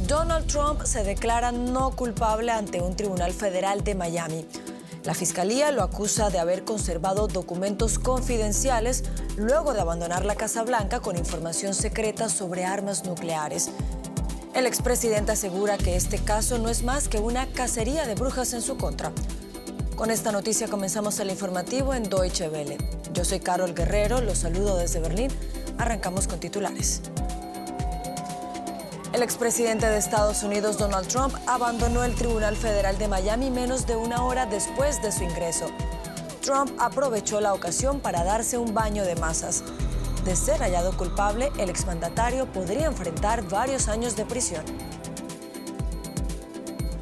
Donald Trump se declara no culpable ante un tribunal federal de Miami. La fiscalía lo acusa de haber conservado documentos confidenciales luego de abandonar la Casa Blanca con información secreta sobre armas nucleares. El expresidente asegura que este caso no es más que una cacería de brujas en su contra. Con esta noticia comenzamos el informativo en Deutsche Welle. Yo soy Carol Guerrero, los saludo desde Berlín. Arrancamos con titulares. El expresidente de Estados Unidos, Donald Trump, abandonó el Tribunal Federal de Miami menos de una hora después de su ingreso. Trump aprovechó la ocasión para darse un baño de masas. De ser hallado culpable, el exmandatario podría enfrentar varios años de prisión.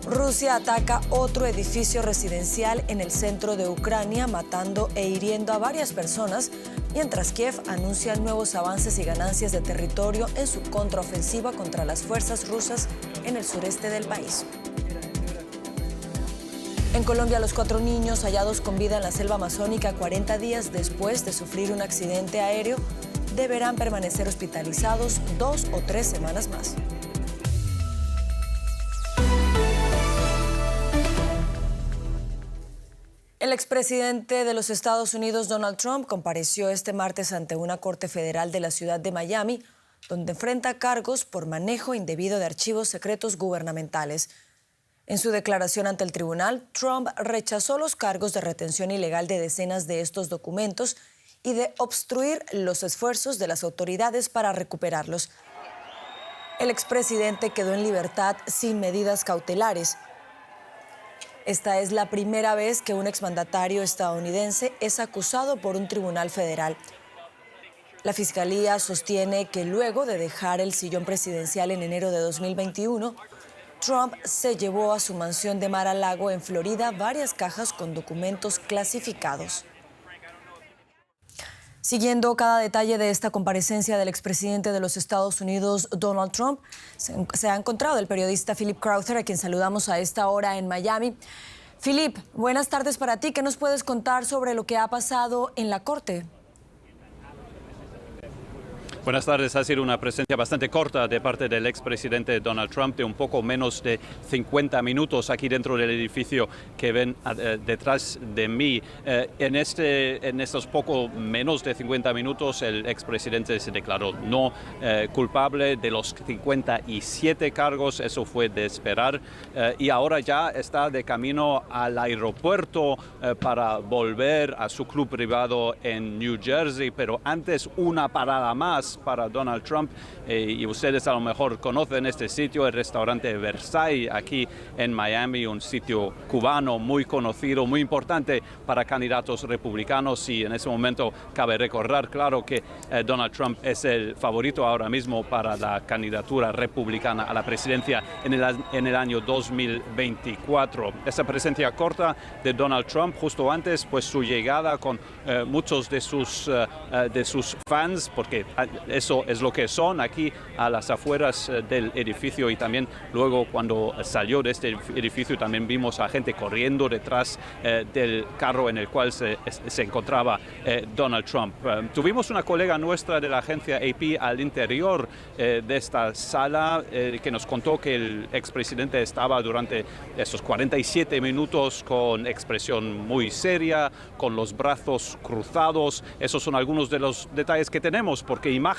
Rusia ataca otro edificio residencial en el centro de Ucrania, matando e hiriendo a varias personas, mientras Kiev anuncia nuevos avances y ganancias de territorio en su contraofensiva contra las fuerzas rusas en el sureste del país. En Colombia, los 4 niños hallados con vida en la selva amazónica 40 días después de sufrir un accidente aéreo deberán permanecer hospitalizados 2 o 3 semanas más. El expresidente de los Estados Unidos, Donald Trump, compareció este martes ante una corte federal de la ciudad de Miami, donde enfrenta cargos por manejo indebido de archivos secretos gubernamentales. En su declaración ante el tribunal, Trump rechazó los cargos de retención ilegal de decenas de estos documentos y de obstruir los esfuerzos de las autoridades para recuperarlos. El expresidente quedó en libertad sin medidas cautelares. Esta es la primera vez que un exmandatario estadounidense es acusado por un tribunal federal. La fiscalía sostiene que luego de dejar el sillón presidencial en enero de 2021, Trump se llevó a su mansión de Mar-a-Lago en Florida varias cajas con documentos clasificados. Siguiendo cada detalle de esta comparecencia del expresidente de los Estados Unidos, Donald Trump, se ha encontrado el periodista Philip Crowther, a quien saludamos a esta hora en Miami. Philip, buenas tardes para ti. ¿Qué nos puedes contar sobre lo que ha pasado en la corte? Buenas tardes. Ha sido una presencia bastante corta de parte del expresidente Donald Trump, de un poco menos de 50 minutos aquí dentro del edificio que ven detrás de mí. En estos poco menos de 50 minutos, el expresidente se declaró no culpable de los 57 cargos. Eso fue de esperar. Y ahora ya está de camino al aeropuerto para volver a su club privado en New Jersey. Pero antes, una parada más para Donald Trump, y ustedes a lo mejor conocen este sitio, el restaurante Versailles, aquí en Miami, un sitio cubano muy conocido, muy importante para candidatos republicanos, y en ese momento cabe recordar, claro, que Donald Trump es el favorito ahora mismo para la candidatura republicana a la presidencia en el año 2024. Esa presencia corta de Donald Trump justo antes, pues su llegada con muchos de sus fans, porque eso es lo que son aquí a las afueras del edificio, y también luego cuando salió de este edificio también vimos a gente corriendo detrás del carro en el cual se encontraba Donald Trump. Tuvimos una colega nuestra de la agencia AP al interior de esta sala que nos contó que el expresidente estaba durante esos 47 minutos con expresión muy seria, con los brazos cruzados. Esos son algunos de los detalles que tenemos, porque imágenes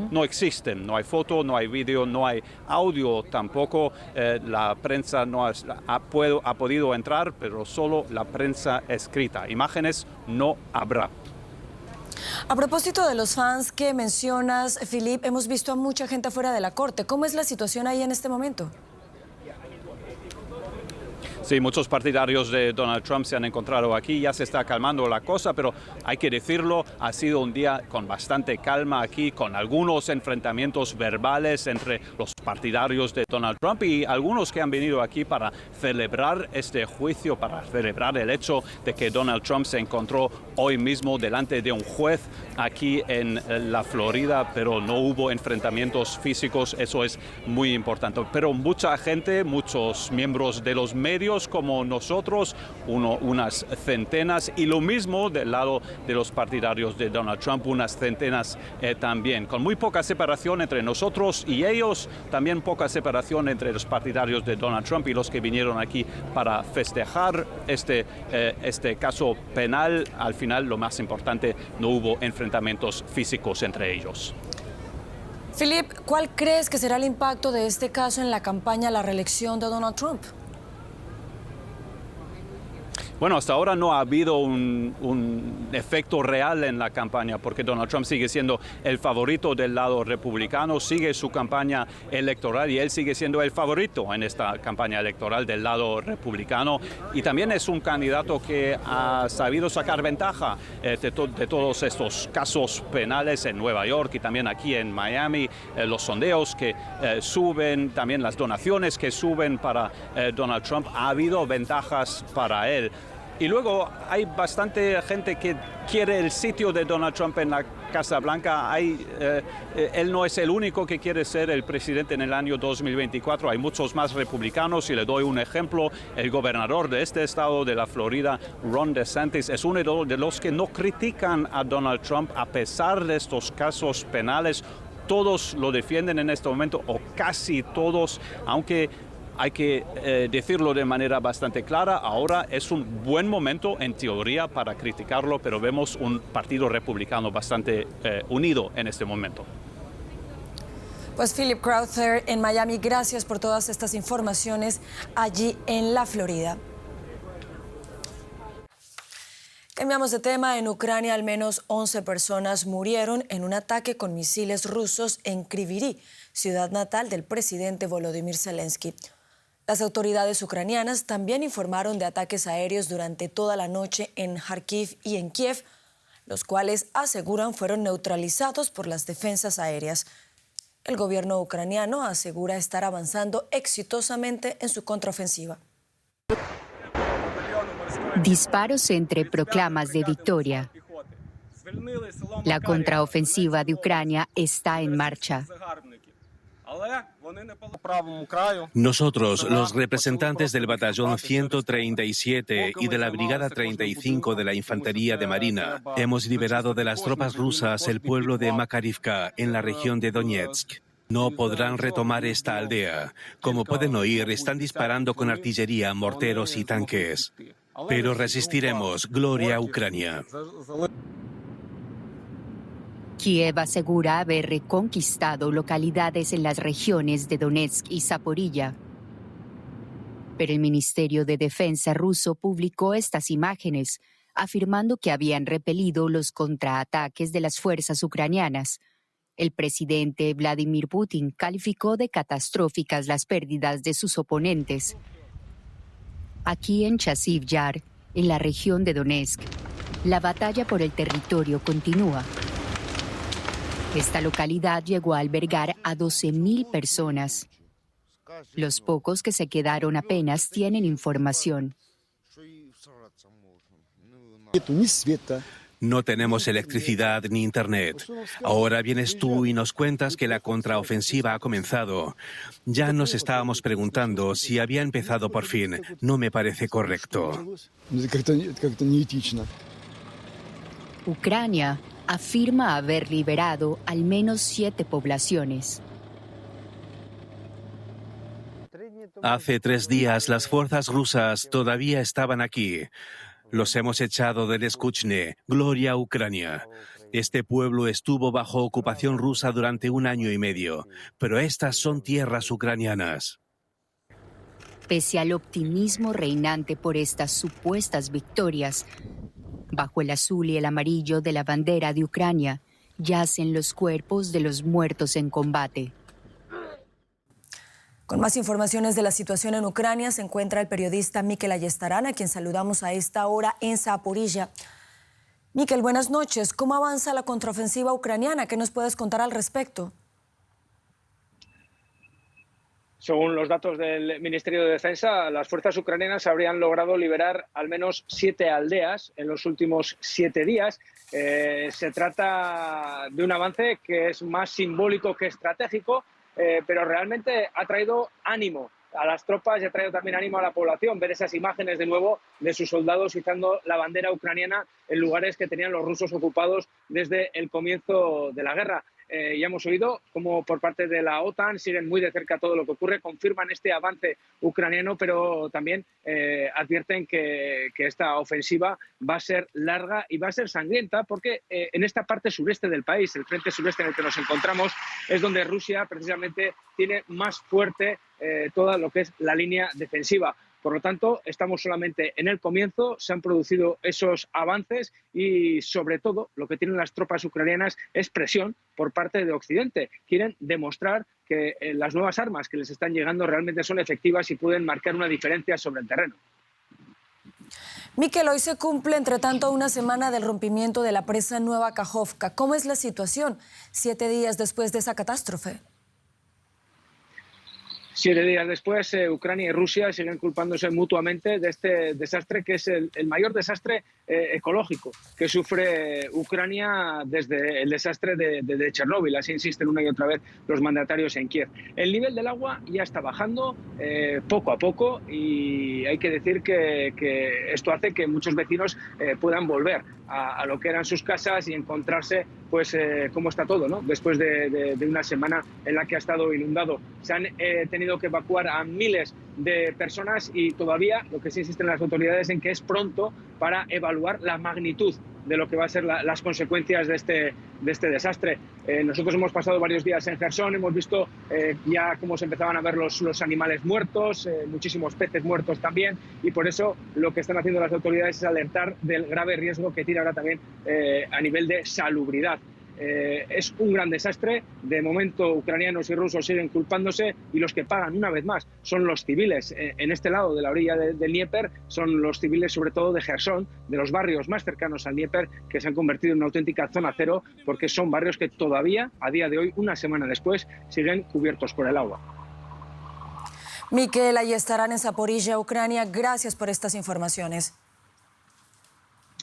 no existen, no hay foto, no hay vídeo, no hay audio tampoco. La prensa no ha podido entrar, pero solo la prensa escrita. Imágenes no habrá. A propósito de los fans que mencionas, Philip, hemos visto a mucha gente afuera de la corte. ¿Cómo es la situación ahí en este momento? Sí, muchos partidarios de Donald Trump se han encontrado aquí, ya se está calmando la cosa, pero hay que decirlo, ha sido un día con bastante calma aquí, con algunos enfrentamientos verbales entre los partidarios de Donald Trump y algunos que han venido aquí para celebrar este juicio, para celebrar el hecho de que Donald Trump se encontró hoy mismo delante de un juez aquí en la Florida, pero no hubo enfrentamientos físicos. Eso es muy importante. Pero mucha gente, muchos miembros de los medios ellos como nosotros, unas centenas, y lo mismo del lado de los partidarios de Donald Trump, unas centenas también, con muy poca separación entre nosotros y ellos, también poca separación entre los partidarios de Donald Trump y los que vinieron aquí para festejar este caso penal. Al final, lo más importante, no hubo enfrentamientos físicos entre ellos. Philip, ¿cuál crees que será el impacto de este caso en la campaña a la reelección de Donald Trump? Bueno, hasta ahora no ha habido un efecto real en la campaña porque Donald Trump sigue siendo el favorito del lado republicano, sigue su campaña electoral y él sigue siendo el favorito en esta campaña electoral del lado republicano, y también es un candidato que ha sabido sacar ventaja de todos estos casos penales en Nueva York y también aquí en Miami, los sondeos que suben, también las donaciones que suben para Donald Trump. Ha habido ventajas para él. Y luego hay bastante gente que quiere el sitio de Donald Trump en la Casa Blanca. Él no es el único que quiere ser el presidente en el año 2024. Hay muchos más republicanos y le doy un ejemplo. El gobernador de este estado de la Florida, Ron DeSantis, es uno de los que no critican a Donald Trump a pesar de estos casos penales. Todos lo defienden en este momento, o casi todos, aunque hay que decirlo de manera bastante clara, ahora es un buen momento en teoría para criticarlo, pero vemos un partido republicano bastante unido en este momento. Pues Philip Crowther en Miami, gracias por todas estas informaciones allí en la Florida. Cambiamos de tema. En Ucrania, al menos 11 personas murieron en un ataque con misiles rusos en Kryvyi, ciudad natal del presidente Volodymyr Zelensky. Las autoridades ucranianas también informaron de ataques aéreos durante toda la noche en Kharkiv y en Kiev, los cuales aseguran fueron neutralizados por las defensas aéreas. El gobierno ucraniano asegura estar avanzando exitosamente en su contraofensiva. Disparos entre proclamas de victoria. La contraofensiva de Ucrania está en marcha. Nosotros, los representantes del batallón 137 y de la brigada 35 de la Infantería de Marina, hemos liberado de las tropas rusas el pueblo de Makarivka en la región de Donetsk. No podrán retomar esta aldea. Como pueden oír, están disparando con artillería, morteros y tanques. Pero resistiremos. Gloria a Ucrania. Kiev asegura haber reconquistado localidades en las regiones de Donetsk y Zaporilla. Pero el Ministerio de Defensa ruso publicó estas imágenes, afirmando que habían repelido los contraataques de las fuerzas ucranianas. El presidente Vladimir Putin calificó de catastróficas las pérdidas de sus oponentes. Aquí en Chasiv Yar, en la región de Donetsk, la batalla por el territorio continúa. Esta localidad llegó a albergar a 12.000 personas. Los pocos que se quedaron apenas tienen información. No tenemos electricidad ni internet. Ahora vienes tú y nos cuentas que la contraofensiva ha comenzado. Ya nos estábamos preguntando si había empezado por fin. No me parece correcto. Ucrania afirma haber liberado al menos 7 poblaciones. Hace 3 días las fuerzas rusas todavía estaban aquí. Los hemos echado del Skuchne. Gloria a Ucrania. Este pueblo estuvo bajo ocupación rusa durante 1 año y medio, pero estas son tierras ucranianas. Pese al optimismo reinante por estas supuestas victorias, bajo el azul y el amarillo de la bandera de Ucrania, yacen los cuerpos de los muertos en combate. Con más informaciones de la situación en Ucrania se encuentra el periodista Mikel Ayestarán, a quien saludamos a esta hora en Zaporilla. Mikel, buenas noches. ¿Cómo avanza la contraofensiva ucraniana? ¿Qué nos puedes contar al respecto? Según los datos del Ministerio de Defensa, las fuerzas ucranianas habrían logrado liberar al menos 7 aldeas en los últimos 7 días. Se trata de un avance que es más simbólico que estratégico, pero realmente ha traído ánimo a las tropas y ha traído también ánimo a la población ver esas imágenes de nuevo de sus soldados izando la bandera ucraniana en lugares que tenían los rusos ocupados desde el comienzo de la guerra. Ya hemos oído cómo por parte de la OTAN siguen muy de cerca todo lo que ocurre, confirman este avance ucraniano, pero también advierten que esta ofensiva va a ser larga y va a ser sangrienta, porque en esta parte sureste del país, el frente sureste en el que nos encontramos, es donde Rusia precisamente tiene más fuerte toda lo que es la línea defensiva. Por lo tanto, estamos solamente en el comienzo, se han producido esos avances y, sobre todo, lo que tienen las tropas ucranianas es presión por parte de Occidente. Quieren demostrar que las nuevas armas que les están llegando realmente son efectivas y pueden marcar una diferencia sobre el terreno. Miquel, hoy se cumple, entre tanto, una semana del rompimiento de la presa Nueva Kajovka. ¿Cómo es la situación 7 días después de esa catástrofe? 7 días después, Ucrania y Rusia siguen culpándose mutuamente de este desastre, que es el mayor desastre ecológico que sufre Ucrania desde el desastre de Chernóbil. Así insisten una y otra vez los mandatarios en Kiev. El nivel del agua ya está bajando poco a poco y hay que decir que esto hace que muchos vecinos puedan volver a lo que eran sus casas y encontrarse pues cómo está todo, ¿no? Después de una semana en la que ha estado inundado. Se han tenido que evacuar a miles de personas y todavía lo que sí insisten las autoridades en que es pronto para evaluar la magnitud de lo que va a ser las consecuencias de este desastre. Nosotros hemos pasado varios días en Jersón, hemos visto ya cómo se empezaban a ver los animales muertos, muchísimos peces muertos también, y por eso lo que están haciendo las autoridades es alertar del grave riesgo que tiene ahora también a nivel de salubridad. Es un gran desastre. De momento, ucranianos y rusos siguen culpándose y los que pagan una vez más son los civiles. En este lado de la orilla del Dnieper son los civiles, sobre todo de Jersón, de los barrios más cercanos al Dnieper, que se han convertido en una auténtica zona cero, porque son barrios que todavía, a día de hoy, una semana después, siguen cubiertos por el agua. Miquel, ahí estarán en Zaporilla, Ucrania. Gracias por estas informaciones.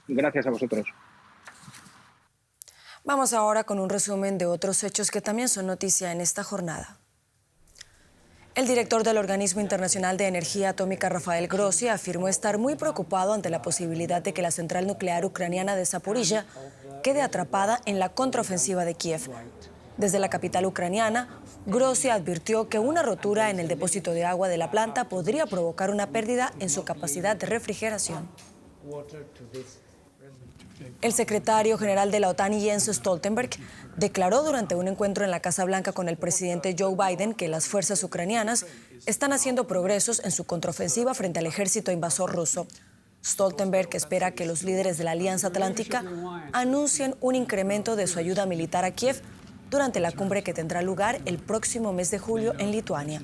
Gracias a vosotros. Vamos ahora con un resumen de otros hechos que también son noticia en esta jornada. El director del Organismo Internacional de Energía Atómica, Rafael Grossi, afirmó estar muy preocupado ante la posibilidad de que la central nuclear ucraniana de Zaporilla quede atrapada en la contraofensiva de Kiev. Desde la capital ucraniana, Grossi advirtió que una rotura en el depósito de agua de la planta podría provocar una pérdida en su capacidad de refrigeración. El secretario general de la OTAN, Jens Stoltenberg, declaró durante un encuentro en la Casa Blanca con el presidente Joe Biden que las fuerzas ucranianas están haciendo progresos en su contraofensiva frente al ejército invasor ruso. Stoltenberg espera que los líderes de la Alianza Atlántica anuncien un incremento de su ayuda militar a Kiev durante la cumbre que tendrá lugar el próximo mes de julio en Lituania.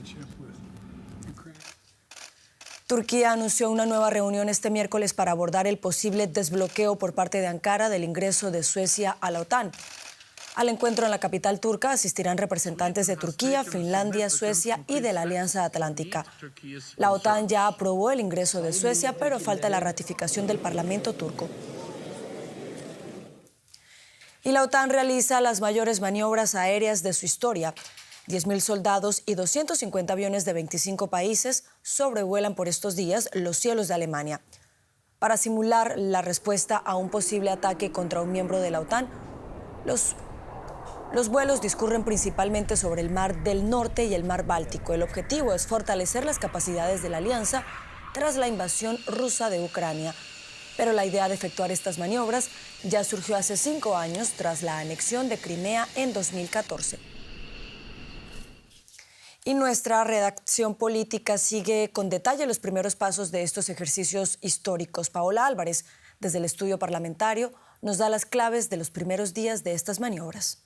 Turquía anunció una nueva reunión este miércoles para abordar el posible desbloqueo por parte de Ankara del ingreso de Suecia a la OTAN. Al encuentro en la capital turca asistirán representantes de Turquía, Finlandia, Suecia y de la Alianza Atlántica. La OTAN ya aprobó el ingreso de Suecia, pero falta la ratificación del Parlamento turco. Y la OTAN realiza las mayores maniobras aéreas de su historia. 10.000 soldados y 250 aviones de 25 países sobrevuelan por estos días los cielos de Alemania. Para simular la respuesta a un posible ataque contra un miembro de la OTAN, los vuelos discurren principalmente sobre el Mar del Norte y el Mar Báltico. El objetivo es fortalecer las capacidades de la alianza tras la invasión rusa de Ucrania. Pero la idea de efectuar estas maniobras ya surgió hace 5 años tras la anexión de Crimea en 2014. Y nuestra redacción política sigue con detalle los primeros pasos de estos ejercicios históricos. Paola Álvarez, desde el estudio parlamentario, nos da las claves de los primeros días de estas maniobras.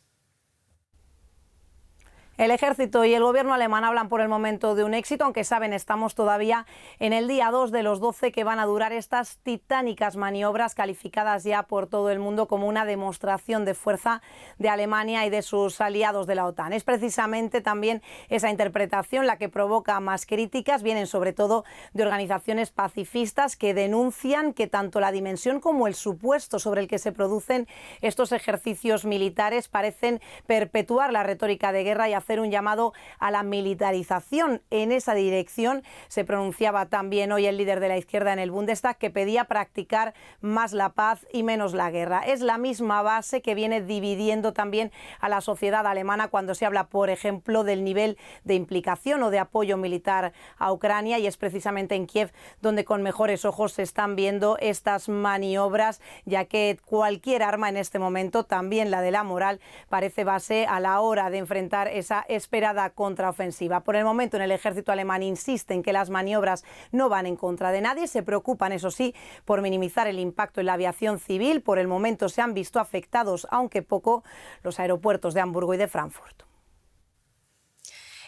El ejército y el gobierno alemán hablan por el momento de un éxito, aunque saben, estamos todavía en el día 2 de los 12 que van a durar estas titánicas maniobras calificadas ya por todo el mundo como una demostración de fuerza de Alemania y de sus aliados de la OTAN. Es precisamente también esa interpretación la que provoca más críticas, vienen sobre todo de organizaciones pacifistas que denuncian que tanto la dimensión como el supuesto sobre el que se producen estos ejercicios militares parecen perpetuar la retórica de guerra y hacer hacer un llamado a la militarización. En esa dirección se pronunciaba también hoy el líder de la izquierda en el Bundestag, que pedía practicar más la paz y menos la guerra. Es la misma base que viene dividiendo también a la sociedad alemana cuando se habla, por ejemplo, del nivel de implicación o de apoyo militar a Ucrania, y es precisamente en Kiev donde con mejores ojos se están viendo estas maniobras, ya que cualquier arma en este momento, también la de la moral, parece base a la hora de enfrentar esa esperada contraofensiva. Por el momento, en el ejército alemán insisten que las maniobras no van en contra de nadie, se preocupan, eso sí, por minimizar el impacto en la aviación civil. Por el momento se han visto afectados, aunque poco, los aeropuertos de Hamburgo y de Frankfurt.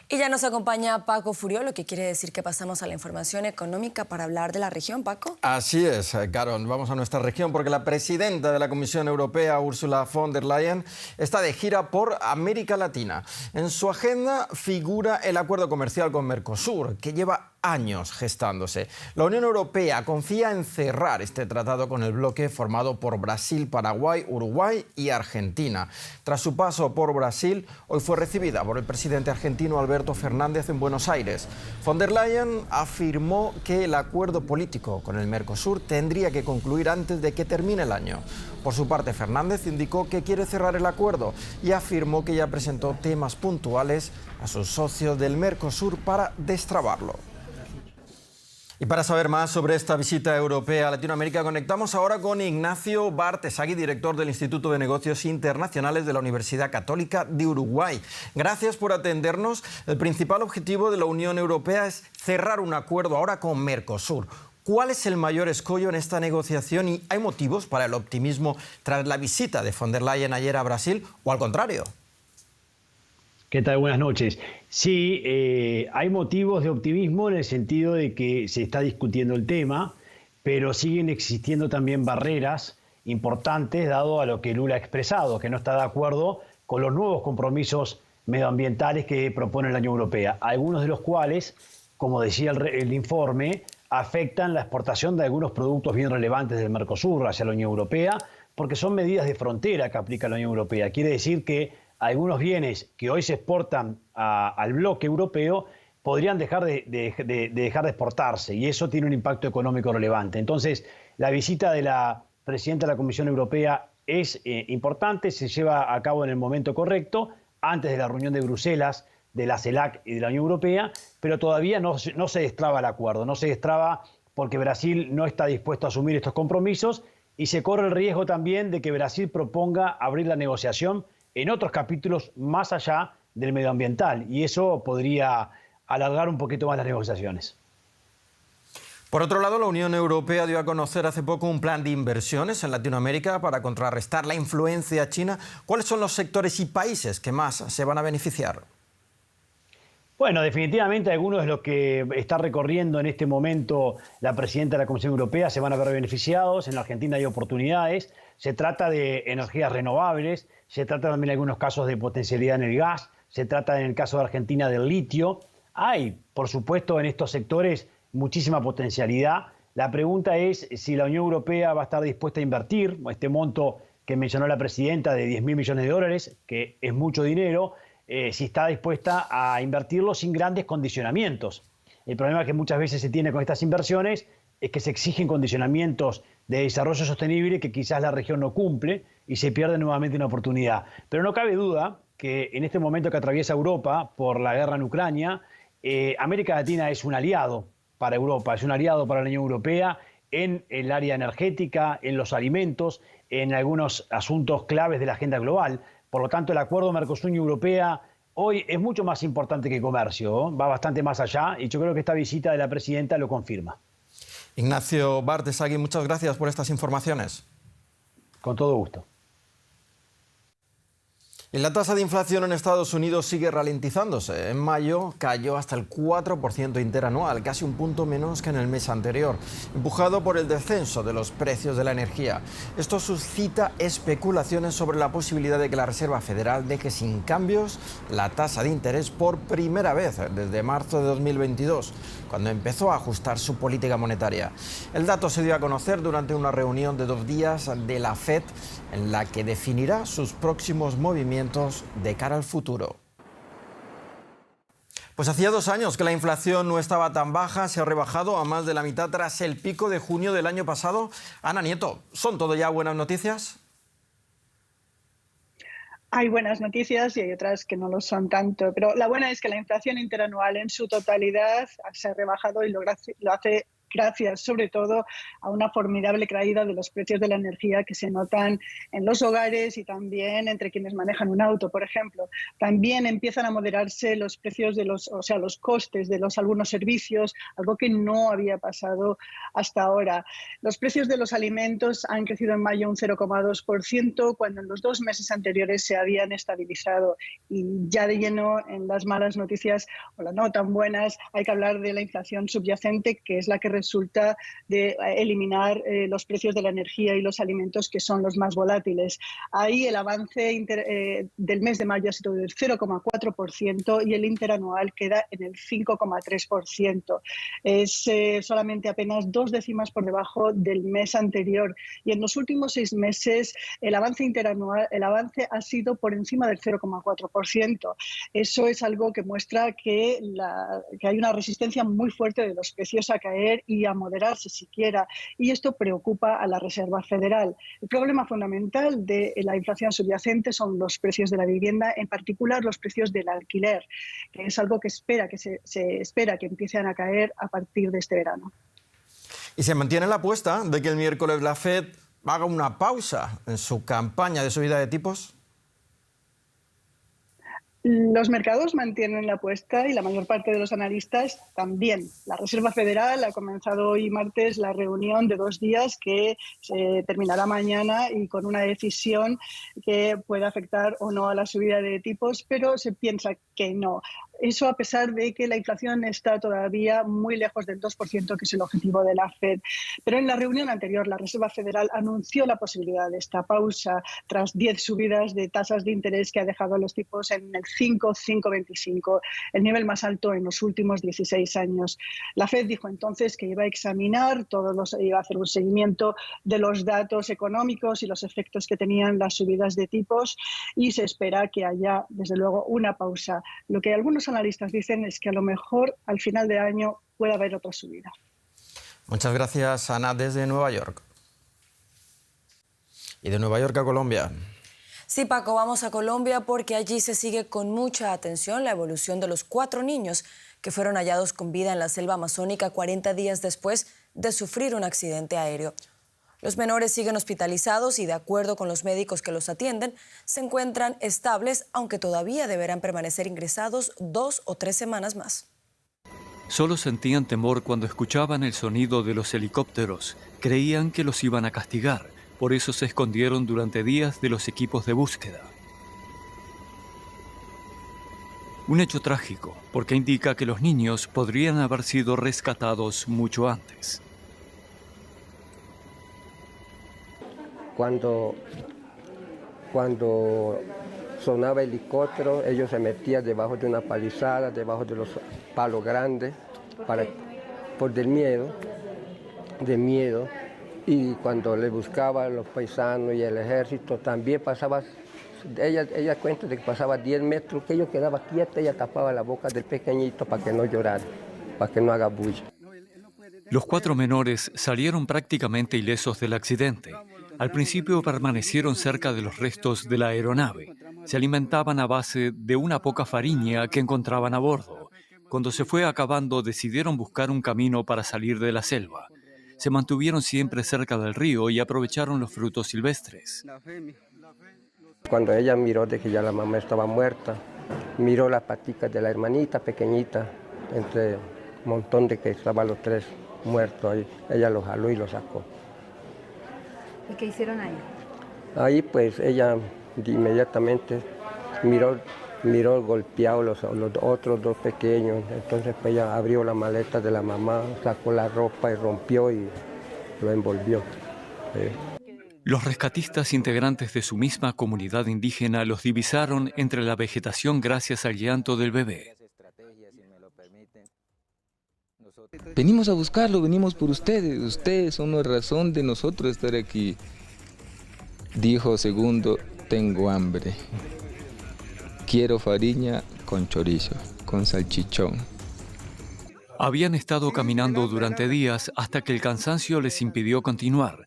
Y ya nos acompaña Paco Furió, lo que quiere decir que pasamos a la información económica para hablar de la región. Paco. Así es, Carol. Vamos a nuestra región porque la presidenta de la Comisión Europea, Ursula von der Leyen, está de gira por América Latina. En su agenda figura el acuerdo comercial con Mercosur, que lleva años gestándose. La Unión Europea confía en cerrar este tratado con el bloque formado por Brasil, Paraguay, Uruguay y Argentina. Tras su paso por Brasil, hoy fue recibida por el presidente argentino Alberto Fernández en Buenos Aires. Von der Leyen afirmó que el acuerdo político con el Mercosur tendría que concluir antes de que termine el año. Por su parte, Fernández indicó que quiere cerrar el acuerdo y afirmó que ya presentó temas puntuales a sus socios del Mercosur para destrabarlo. Y para saber más sobre esta visita europea a Latinoamérica, conectamos ahora con Ignacio Bartesagui, director del Instituto de Negocios Internacionales de la Universidad Católica de Uruguay. Gracias por atendernos. El principal objetivo de la Unión Europea es cerrar un acuerdo ahora con Mercosur. ¿Cuál es el mayor escollo en esta negociación y hay motivos para el optimismo tras la visita de von der Leyen ayer a Brasil o al contrario? ¿Qué tal? Buenas noches. Sí, hay motivos de optimismo en el sentido de que se está discutiendo el tema, pero siguen existiendo también barreras importantes dado a lo que Lula ha expresado, que no está de acuerdo con los nuevos compromisos medioambientales que propone la Unión Europea, algunos de los cuales, como decía el informe, afectan la exportación de algunos productos bien relevantes del Mercosur hacia la Unión Europea, porque son medidas de frontera que aplica la Unión Europea. Quiere decir que algunos bienes que hoy se exportan al bloque europeo podrían dejar de exportarse, y eso tiene un impacto económico relevante. Entonces, la visita de la presidenta de la Comisión Europea es importante, se lleva a cabo en el momento correcto, antes de la reunión de Bruselas, de la CELAC y de la Unión Europea, pero todavía no se destraba el acuerdo, no se destraba porque Brasil no está dispuesto a asumir estos compromisos y se corre el riesgo también de que Brasil proponga abrir la negociación en otros capítulos más allá del medioambiental, y eso podría alargar un poquito más las negociaciones. Por otro lado, la Unión Europea dio a conocer hace poco un plan de inversiones en Latinoamérica para contrarrestar la influencia china. ¿Cuáles son los sectores y países que más se van a beneficiar? Bueno, definitivamente algunos de los que está recorriendo en este momento la presidenta de la Comisión Europea se van a ver beneficiados. En la Argentina hay oportunidades. Se trata de energías renovables, se trata también en algunos casos de potencialidad en el gas, se trata en el caso de Argentina del litio. Hay, por supuesto, en estos sectores muchísima potencialidad. La pregunta es si la Unión Europea va a estar dispuesta a invertir este monto que mencionó la presidenta de 10.000 millones de dólares, que es mucho dinero, si está dispuesta a invertirlo sin grandes condicionamientos. El problema que muchas veces se tiene con estas inversiones es que se exigen condicionamientos de desarrollo sostenible que quizás la región no cumple y se pierde nuevamente una oportunidad. Pero no cabe duda que en este momento que atraviesa Europa por la guerra en Ucrania, América Latina es un aliado para Europa, es un aliado para la Unión Europea en el área energética, en los alimentos, en algunos asuntos claves de la agenda global. Por lo tanto, el acuerdo Mercosur-Unión Europea hoy es mucho más importante que comercio, ¿no? Va bastante más allá y yo creo que esta visita de la presidenta lo confirma. Ignacio Bartesagui, muchas gracias por estas informaciones. Con todo gusto. Y la tasa de inflación en Estados Unidos sigue ralentizándose. En mayo cayó hasta el 4% interanual, casi un punto menos que en el mes anterior, empujado por el descenso de los precios de la energía. Esto suscita especulaciones sobre la posibilidad de que la Reserva Federal deje sin cambios la tasa de interés por primera vez desde marzo de 2022, cuando empezó a ajustar su política monetaria. El dato se dio a conocer durante una reunión de 2 días de la FED, en la que definirá sus próximos movimientos de cara al futuro. Pues hacía 2 años que la inflación no estaba tan baja, se ha rebajado a más de la mitad tras el pico de junio del año pasado. Ana Nieto, ¿son todo ya buenas noticias? Hay buenas noticias y hay otras que no lo son tanto, pero la buena es que la inflación interanual en su totalidad se ha rebajado y lo hace gracias sobre todo a una formidable caída de los precios de la energía que se notan en los hogares y también entre quienes manejan un auto, por ejemplo. También empiezan a moderarse los precios de los costes de algunos servicios, algo que no había pasado hasta ahora. Los precios de los alimentos han crecido en mayo un 0,2%, cuando en los 2 meses anteriores se habían estabilizado. Y ya de lleno en las malas noticias o las no tan buenas, hay que hablar de la inflación subyacente, que es la que resulta de eliminar los precios de la energía y los alimentos, que son los más volátiles. Ahí el avance del mes de mayo ha sido del 0,4% y el interanual queda en el 5,3%. Es solamente apenas 2 décimas por debajo del mes anterior. Y en los últimos 6 meses el avance interanual, el avance ha sido por encima del 0,4%. Eso es algo que muestra que hay una resistencia muy fuerte de los precios a caer y a moderarse siquiera, y esto preocupa a la Reserva Federal. El problema fundamental de la inflación subyacente son los precios de la vivienda, en particular los precios del alquiler, que es algo que se espera que empiecen a caer a partir de este verano. Y se mantiene la apuesta de que el miércoles la Fed haga una pausa en su campaña de subida de tipos. Los mercados mantienen la apuesta y la mayor parte de los analistas también. La Reserva Federal ha comenzado hoy martes la reunión de 2 días que se terminará mañana y con una decisión que puede afectar o no a la subida de tipos, pero se piensa que no. Eso a pesar de que la inflación está todavía muy lejos del 2%, que es el objetivo de la Fed. Pero en la reunión anterior, la Reserva Federal anunció la posibilidad de esta pausa tras 10 subidas de tasas de interés que ha dejado los tipos en el 5,25, el nivel más alto en los últimos 16 años. La Fed dijo entonces que iba a examinar iba a hacer un seguimiento de los datos económicos y los efectos que tenían las subidas de tipos, y se espera que haya, desde luego, una pausa. Lo que algunos analistas dicen es que a lo mejor al final de año puede haber otra subida. Muchas gracias, Ana, desde Nueva York. Y de Nueva York a Colombia. Sí, Paco, vamos a Colombia porque allí se sigue con mucha atención la evolución de los 4 niños que fueron hallados con vida en la selva amazónica 40 días después de sufrir un accidente aéreo. Los menores siguen hospitalizados y, de acuerdo con los médicos que los atienden, se encuentran estables, aunque todavía deberán permanecer ingresados 2 o 3 semanas más. Solo sentían temor cuando escuchaban el sonido de los helicópteros. Creían que los iban a castigar, por eso se escondieron durante días de los equipos de búsqueda. Un hecho trágico, porque indica que los niños podrían haber sido rescatados mucho antes. Cuando sonaba el helicóptero, ellos se metían debajo de una palizada, debajo de los palos grandes, por del miedo. Y cuando le buscaban los paisanos y el ejército, también pasaba, ella cuenta de que pasaba 10 metros, que ella quedaba quieta, ella tapaba la boca del pequeñito para que no llorara, para que no haga bulla. Los 4 menores salieron prácticamente ilesos del accidente. Al principio permanecieron cerca de los restos de la aeronave. Se alimentaban a base de una poca farina que encontraban a bordo. Cuando se fue acabando, decidieron buscar un camino para salir de la selva. Se mantuvieron siempre cerca del río y aprovecharon los frutos silvestres. Cuando ella miró de que ya la mamá estaba muerta, miró las paticas de la hermanita pequeñita, entre un montón de que estaban los 3 muertos ahí. Ella los jaló y los sacó. ¿Y qué hicieron ahí? Ahí pues ella inmediatamente miró golpeado los otros 2 pequeños. Entonces pues ella abrió la maleta de la mamá, sacó la ropa y rompió y lo envolvió. Los rescatistas integrantes de su misma comunidad indígena los divisaron entre la vegetación gracias al llanto del bebé. Venimos a buscarlo, venimos por ustedes. Ustedes son la razón de nosotros estar aquí. Dijo Segundo, tengo hambre. Quiero farina con chorizo. con salchichón. Habían estado caminando durante días hasta que el cansancio les impidió continuar.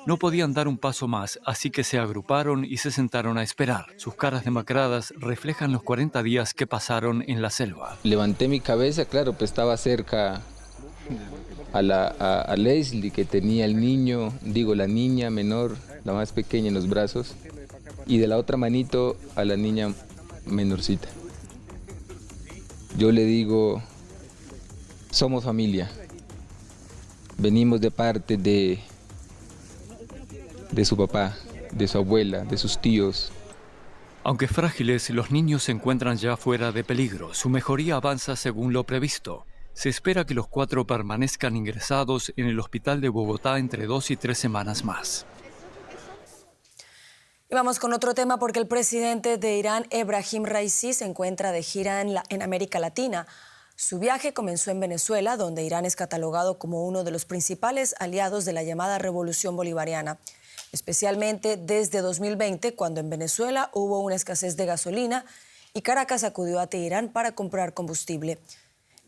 No podían dar un paso más, así que se agruparon y se sentaron a esperar. Sus caras demacradas reflejan los 40 días que pasaron en la selva. Levanté mi cabeza, claro, pues estaba cerca a Leslie, que tenía el niño, la niña menor, la más pequeña en los brazos, y de la otra manito a la niña menorcita. Yo le digo, somos familia, venimos de parte de su papá, de su abuela, de sus tíos. Aunque frágiles, los niños se encuentran ya fuera de peligro. Su mejoría avanza según lo previsto. Se espera que los 4 permanezcan ingresados en el hospital de Bogotá entre 2 y 3 semanas más. Y vamos con otro tema porque el presidente de Irán, Ebrahim Raisi, se encuentra de gira en América Latina. Su viaje comenzó en Venezuela, donde Irán es catalogado como uno de los principales aliados de la llamada Revolución Bolivariana, especialmente desde 2020, cuando en Venezuela hubo una escasez de gasolina y Caracas acudió a Teherán para comprar combustible.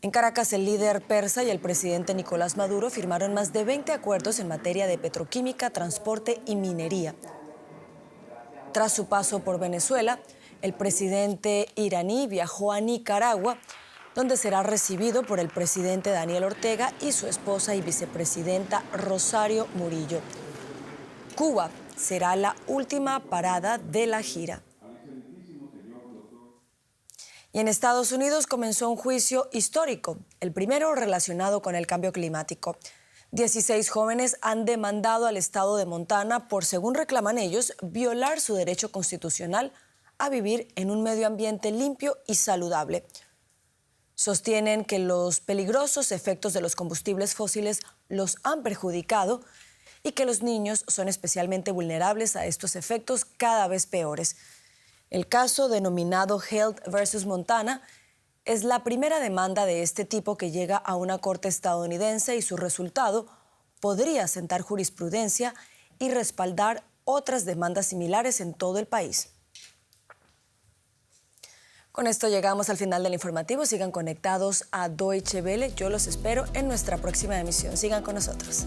En Caracas, el líder persa y el presidente Nicolás Maduro firmaron más de 20 acuerdos en materia de petroquímica, transporte y minería. Tras su paso por Venezuela, el presidente iraní viajó a Nicaragua, donde será recibido por el presidente Daniel Ortega y su esposa y vicepresidenta Rosario Murillo. Cuba será la última parada de la gira. Y en Estados Unidos comenzó un juicio histórico, el primero relacionado con el cambio climático. 16 jóvenes han demandado al estado de Montana por, según reclaman ellos, violar su derecho constitucional a vivir en un medio ambiente limpio y saludable. Sostienen que los peligrosos efectos de los combustibles fósiles los han perjudicado y que los niños son especialmente vulnerables a estos efectos cada vez peores. El caso, denominado Health versus Montana, es la primera demanda de este tipo que llega a una corte estadounidense y su resultado podría sentar jurisprudencia y respaldar otras demandas similares en todo el país. Con esto llegamos al final del informativo. Sigan conectados a Deutsche Welle. Yo los espero en nuestra próxima emisión. Sigan con nosotros.